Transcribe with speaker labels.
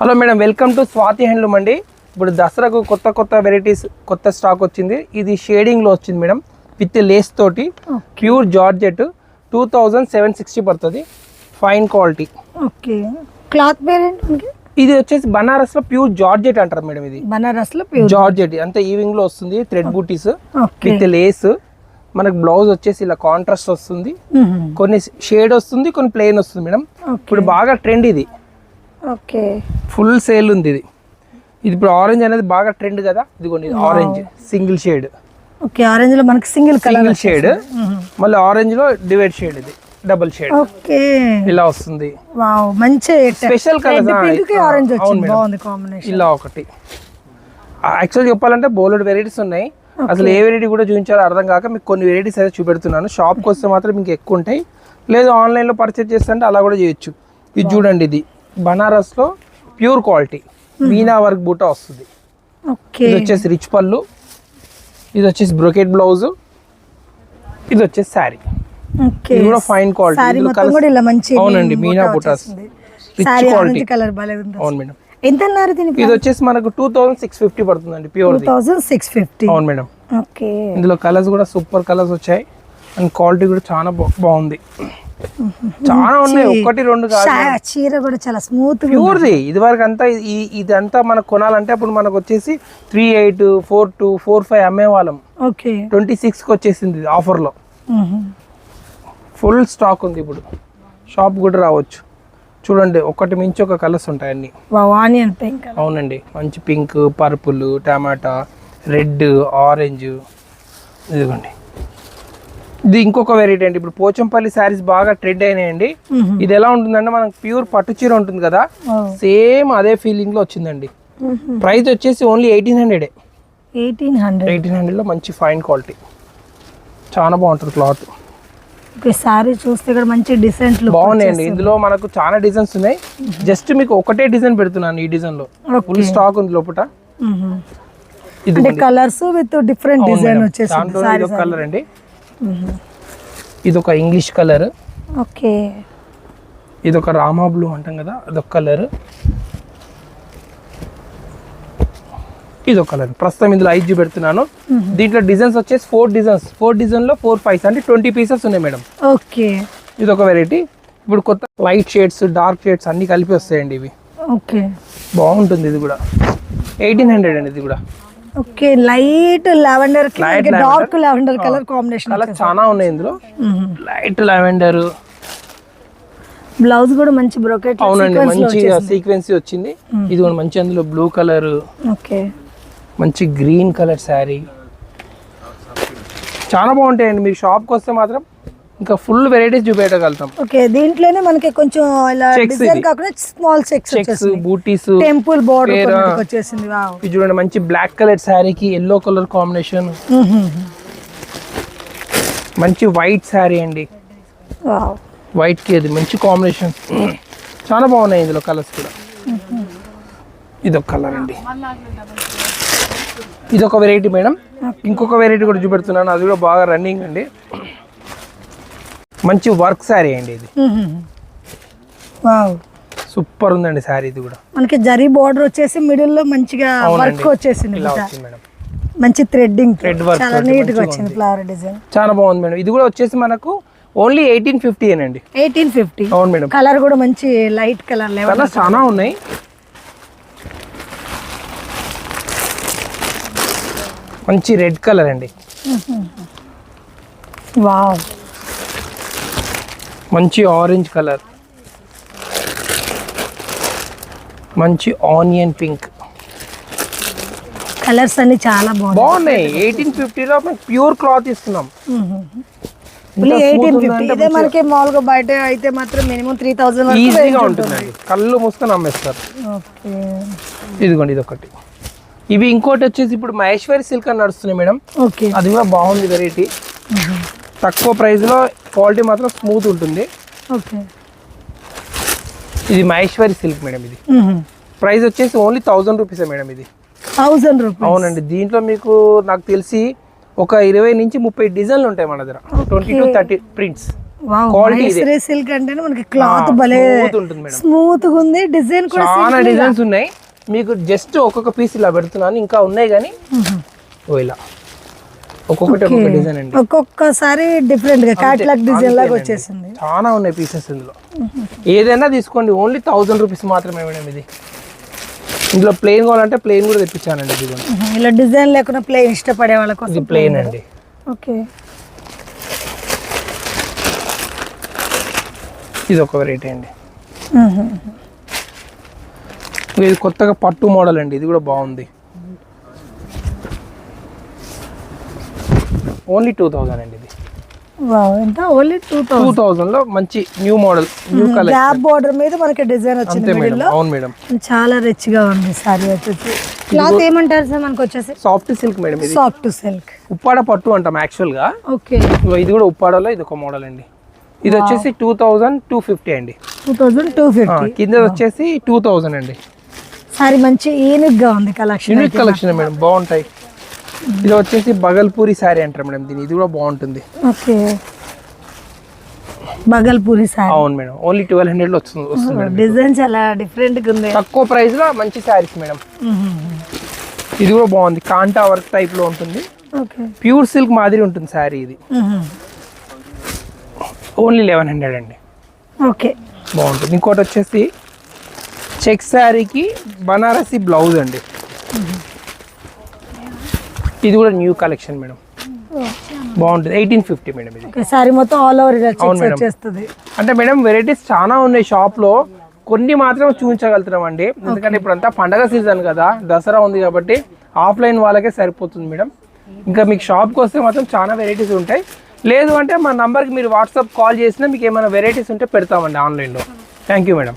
Speaker 1: Hello madam, welcome to Swathi handloom అండి. ఇప్పుడు దసరాకు కొత్త వెరైటీస్ కొత్త స్టాక్ వచ్చింది. ఇది షేడింగ్లో వచ్చింది మేడం, విత్ లేస్ తోటి. ప్యూర్ జార్జెట్ 2760 పడుతుంది. Fine quality.
Speaker 2: Okay, cloth variant
Speaker 1: ఇది వచ్చేసి బనారస్ లో ప్యూర్ జార్జెట్ అంటారు మేడం. ఇది
Speaker 2: బనారస్ లో ప్యూర్
Speaker 1: జార్జెట్ అంతా ఈవింగ్ లో వస్తుంది. Thread booties with lace. మనకు బ్లౌజ్ వచ్చేసి ఇలా కాంట్రాస్ట్ వస్తుంది. కొన్ని షేడ్ వస్తుంది, కొన్ని ప్లెయిన్ వస్తుంది మేడం. ఇప్పుడు బాగా ట్రెండ్ ఇది.
Speaker 2: ఓకే,
Speaker 1: ఫుల్ సేల్ ఉంది ఇది. ఇది ఇప్పుడు ఆరెంజ్ అనేది బాగా ట్రెండ్ కదా. ఇదిగోండి orange single shade.
Speaker 2: Okay, orange లో మనకి సింగిల్
Speaker 1: షేడ్, మళ్ళీ ఆరెంజ్ లో డివైడ్ షేడ్, ఇది డబుల్ షేడ్.
Speaker 2: ఓకే,
Speaker 1: ఇలా వస్తుంది.
Speaker 2: వావ్, మంచి
Speaker 1: స్పెషల్ కలర్.
Speaker 2: ఆరెంజ్ వచ్చింది, బాగుంది కాంబినేషన్.
Speaker 1: ఇలా ఒకటి యాక్చువల్ చెప్పాలంటే బోలెడ్ వెరైటీస్ ఉన్నాయి. అసలు ఏ వెరైటీ కూడా చూపించాలో అర్థం కాక మీకు కొన్ని వెరైటీస్ అయితే చూపెడుతున్నాను. షాప్కి వస్తే మాత్రం మీకు ఎక్కువ ఉంటాయి, లేదు ఆన్లైన్లో పర్చేజ్ చేస్తుంటే అలా కూడా చేయొచ్చు. ఇది చూడండి, ఇది బనారస్ లో ప్యూర్ క్వాలిటీ మీనా వర్క్ బూటా వస్తుంది. ఇది వచ్చేసి రిచ్ పళ్ళు, ఇది వచ్చేసి బ్రోకెట్ బ్లౌజ్, ఇది వచ్చేసి శారీ. ఇది కూడా ఫైన్ క్వాలిటీ. అవునండి, మీనా బూటా రిచ్ క్వాలిటీ. అవును మేడం.
Speaker 2: ఎంత అన్నారు దీనికి?
Speaker 1: ఇది వచ్చేసి మనకు 2650 పడుతుందండి, ప్యూర్
Speaker 2: 2650.
Speaker 1: అవును మేడం.
Speaker 2: ఓకే,
Speaker 1: ఇందులో కలర్స్ కూడా సూపర్ కలర్స్ వచ్చాయి అండ్ క్వాలిటీ కూడా చాలా బాగుంది. చాలా ఉన్నాయి, ఒకటి రెండు కాదు.
Speaker 2: చీర కూడా చాలా స్మూత్
Speaker 1: ప్యూర్ది. ఇది వరకు అంతా ఇదంతా మనకు కొనాలంటే అప్పుడు మనకు వచ్చేసి 38, 42, 45 అమ్మేవాళ్ళం.
Speaker 2: ఓకే,
Speaker 1: 26కి వచ్చేసింది ఆఫర్ లో. ఫుల్ స్టాక్ ఉంది ఇప్పుడు. షాప్ కూడా రావచ్చు. చూడండి, ఒకటి మించి ఒక కలర్స్ ఉంటాయి అన్ని.
Speaker 2: Onion pink.
Speaker 1: అవునండి, మంచి పింక్, పర్పుల్, టమాటా, రెడ్, ఆరెంజ్. ఇదిగోండి, ఇది ఇంకొక వెరైటీ అండి. ఇప్పుడు పోచంపల్లి శారీస్ బాగా ట్రెండ్ అయినాయండి. ఇది ఎలా ఉంటుందంటే మనకు ప్యూర్ పట్టు చీర ఉంటుంది కదా, సేమ్ అదే ఫీలింగ్ లో వచ్చిందండి. ప్రైస్ వచ్చేసి ఓన్లీ 1800. 1800 లో మంచి ఫైన్ క్వాలిటీ, చాలా బాగుంటుంది క్లాత్.
Speaker 2: సారీ చూస్తే కూడా మంచి డిజైన్స్
Speaker 1: బాగున్నాయండి. ఇందులో మనకు చాలా డిజైన్స్ ఉన్నాయి. జస్ట్ మీకు ఒకటే డిజైన్ పెడుతున్నాను. ఈ డిజైన్ లో ఫుల్ స్టాక్ ఉంది లోపల.
Speaker 2: ఇది కలర్స్ విత్ డిఫరెంట్ డిజైన్ వచ్చేసి
Speaker 1: ఇది కలర్ అండి. ఇది ఒక ఇంగ్లీష్ కలర్.
Speaker 2: ఓకే,
Speaker 1: ఇది ఒక రామా బ్లూ అంటాం కదా, అదొక కలర్. ఇది ఒక కలర్. ప్రస్తుతం ఇందులో 5 పెడుతున్నాను. దీంట్లో డిజైన్స్ వచ్చేసి 4 డిజైన్స్. 4 డిజైన్ లో 4 5 అంటే 20 పీసెస్ ఉన్నాయి మేడం.
Speaker 2: ఓకే,
Speaker 1: ఇది ఒక వెరైటీ. ఇప్పుడు కొత్త లైట్ షేడ్స్, డార్క్ షేడ్స్ అన్ని కలిపి వస్తాయండి ఇవి.
Speaker 2: ఓకే,
Speaker 1: బాగుంటుంది. ఇది కూడా 1800 అండి. ఇది కూడా
Speaker 2: okay, light lavender dark lavender colour combination.
Speaker 1: Colour చాలా ఉన్నాయి ఇందులో. Light lavender.
Speaker 2: బ్లౌజ్ కూడా మంచి బ్రోకెట్.
Speaker 1: అవునండి, మంచి సీక్వెన్సీ వచ్చింది. ఇది కూడా మంచి, అందులో బ్లూ కలర్,
Speaker 2: ఓకే,
Speaker 1: మంచి గ్రీన్ కలర్ శారీ. చాలా బాగుంటాయండి. మీరు షాప్కి వస్తే మాత్రం ఇంకా ఫుల్ వెరైటీస్ చూపెట్టగలుగుతాం.
Speaker 2: ఓకే, దీంట్లోనే మనకి కొంచెం ఇలా డిజైన్ కాకుండా స్మాల్ చెక్స్,
Speaker 1: బూటీస్,
Speaker 2: టెంపుల్ బోర్డర్ వచ్చేసింది. వావ్,
Speaker 1: ఇది చూడండి, మంచి బ్లాక్ కలర్ శారీకి ఎల్లో కలర్ కాంబినేషన్. మంచి వైట్ శారీ అండి.
Speaker 2: వావ్,
Speaker 1: వైట్ కి అది మంచి కాంబినేషన్. చాలా బాగున్నాయి ఇందులో కలర్స్ కూడా. ఇదొక కలర్ అండి. ఇదొక వెరైటీ మేడం. ఇంకొక వెరైటీ కూడా చూపెడుతున్నాను, అది కూడా బాగా రన్నింగ్ అండి. మంచి వర్క్ శారీ అండి ఇది.
Speaker 2: వావ్,
Speaker 1: సూపర్ ఉందండి శారీ. ఇది కూడా
Speaker 2: మనకి జరీ బోర్డర్ వచ్చేసి మిడిల్ లో మంచిగా వర్క్ వచ్చేసింది.
Speaker 1: ఇలా వచ్చింది మేడం,
Speaker 2: మంచి థ్రెడ్ వర్క్,
Speaker 1: చాలా
Speaker 2: నీట్ గా వచ్చింది ఫ్లవర్ డిజైన్.
Speaker 1: చాలా బాగుంది మేడం. ఇది కూడా వచ్చేసి మనకు ఓన్లీ 1850 అండి.
Speaker 2: 1850.
Speaker 1: అవును మేడం.
Speaker 2: కలర్ కూడా మంచి లైట్ కలర్
Speaker 1: కలర్ చాలా ఉన్నాయి. మంచి రెడ్ కలర్ అండి.
Speaker 2: వావ్,
Speaker 1: మంచి ఆరెంజ్ కలర్, మంచి ఆనియన్ పింక్.
Speaker 2: కలర్స్ అన్ని చాలా
Speaker 1: బాగున్నాయి. 1850 లో ప్యూర్ క్లాత్ ఇస్తున్నాం.
Speaker 2: 1850. ఇదే మనకి మామూలుగా బయట అయితే మాత్రం మినిమం 3000
Speaker 1: ఈజీగా ఉంటుందండి. కళ్ళు మూసుకొని అమ్మేస్తారు.
Speaker 2: ఓకే,
Speaker 1: ఇదిగోండి, ఇది ఒకటి. ఇవి ఇంకోటి వచ్చేసి ఇప్పుడు మహేశ్వరి సిల్క్ అని నడుస్తున్నాయి మేడం.
Speaker 2: ఓకే,
Speaker 1: అది కూడా బాగుంది వెరైటీ. తక్కువ ప్రైస్ లో క్వాలిటీ మాత్రం స్మూత్ ఉంటుంది.
Speaker 2: ఓకే,
Speaker 1: ఇది మహేశ్వరి సిల్క్ మేడం. ఇది ప్రైస్ వచ్చేసి ఓన్లీ 1000 రూపీస్ మేడం. ఇది
Speaker 2: 1000 రూపీస్.
Speaker 1: అవునండి. దీంట్లో మీకు నాకు తెలిసి ఒక 20 నుంచి 30 డిజైన్లు ఉంటాయి మన దగ్గర. 20 to 30 ప్రింట్స్. Quality ఇదే.
Speaker 2: మైసూర్ సిల్క్ అంటేనే మనకి క్లాత్ భలే
Speaker 1: స్మూత్ ఉంటుంది మేడం,
Speaker 2: స్మూత్ గా ఉంది. డిజైన్ కూడా
Speaker 1: చాలా డిజైన్స్ ఉన్నాయి. మీకు జస్ట్ ఒక్కొక్క పీస్ ఇలా పెడుతున్నాను, ఇంకా ఉన్నాయి కానీ ఇలా ఒక్కొక్కటి ఒక్కొక్క డిజైన్ అండి.
Speaker 2: ఒక్కొక్కసారి డిఫరెంట్ గా క్యాట్లాగ్ డిజైన్ లాగా వచ్చేసింది.
Speaker 1: చాలా ఉన్నాయి పీసెస్ ఇందులో. ఏదైనా తీసుకోండి, ఓన్లీ 1000 రూపీస్ మాత్రమే మేడం. ఇది ఇందులో ప్లెయిన్ కావాలంటే ప్లెయిన్ కూడా తెప్పించానండి. ఇది
Speaker 2: ఇలా డిజైన్ లేకుండా ప్లెయిన్ ఇష్టపడే వాళ్ళ కోసం
Speaker 1: ఇది ప్లెయిన్ అండి.
Speaker 2: ఓకే,
Speaker 1: ఇది ఒక వెరైటీ అండి. ఇది కొత్తగా పట్టు మోడల్ అండి, ఇది కూడా బాగుంది. ఓన్లీ 2000 అండి. ఇది
Speaker 2: వావ్, ఎంత ఓన్లీ
Speaker 1: 2000 లో మంచి new model, new colour.
Speaker 2: Gap border మీద మనకి డిజైన్ వచ్చింది
Speaker 1: అంతే
Speaker 2: మిడిల్
Speaker 1: మేడం,
Speaker 2: లో.
Speaker 1: అవును మేడం.
Speaker 2: చాలా రిచ్ గా ఉంది సారీ వచ్చేసి. క్లాత్ ఏమంటారు సార్ మనకి వచ్చేసి?
Speaker 1: Soft silk madam. ఇది
Speaker 2: సాఫ్ట్ సిల్క్,
Speaker 1: ఉప్పాడ పట్టు అంటాం యాక్చువల్ గా.
Speaker 2: ఓకే,
Speaker 1: ఇది కూడా ఉప్పాడలో ఇది ఒక మోడల్ అండి. ఇది వచ్చేసి 2250 అండి.
Speaker 2: 2250.
Speaker 1: కింద వచ్చేసి 2000 అండి.
Speaker 2: సారీ మంచి యూనిక్ గా ఉంది కలెక్షన్.
Speaker 1: యూనిక్ కలెక్షన్ మేడం, బాగుంటాయి. ఇది వచ్చేసి బగల్పూరి శారీ అంటారు మేడం దీన్ని. ఇది కూడా బాగుంటుంది.
Speaker 2: Okay, Bhagalpuri sorry.
Speaker 1: అవును మేడం, ఓన్లీ 1200 లో వస్తుంది మేడం.
Speaker 2: డిజైన్ చాలా డిఫరెంట్ గా ఉంది.
Speaker 1: తక్కువ ప్రైస్ లో మంచి శారీస్ మేడం. ఇది కూడా బాగుంది, కాంటా వర్క్ టైప్ లో ఉంటుంది.
Speaker 2: ఓకే,
Speaker 1: ప్యూర్ సిల్క్ మాదిరి ఉంటుంది శారీ. ఇది ఓన్లీ 1100 అండి.
Speaker 2: ఓకే,
Speaker 1: బాగుంటుంది. ఇంకోటి వచ్చేసి చెక్ శారీకి బనారసి బ్లౌజ్ అండి. ఇది కూడా న్యూ కలెక్షన్ మేడం, బాగుంటుంది. 1850 మేడం. ఇది
Speaker 2: ఓకే, సారీ మొత్తం ఆల్ ఓవర్ ఇలా
Speaker 1: అవును మేడం.
Speaker 2: వచ్చేస్తుంది.
Speaker 1: అంటే మేడం వెరైటీస్ చాలా ఉన్నాయి షాప్ లో, కొన్ని మాత్రం చూపించగలుగుతున్నాం అండి. ఎందుకంటే ఇప్పుడు అంతా పండగ సీజన్ కదా, దసరా ఉంది కాబట్టి ఆఫ్లైన్ వాళ్ళకే సరిపోతుంది మేడం. ఇంకా మీకు షాప్కి వస్తే మాత్రం చాలా వెరైటీస్ ఉంటాయి. లేదు అంటే మా నంబర్కి మీరు వాట్సాప్ కాల్ చేసినా మీకు ఏమైనా వెరైటీస్ ఉంటే పెడతామండి ఆన్లైన్లో. Thank you madam.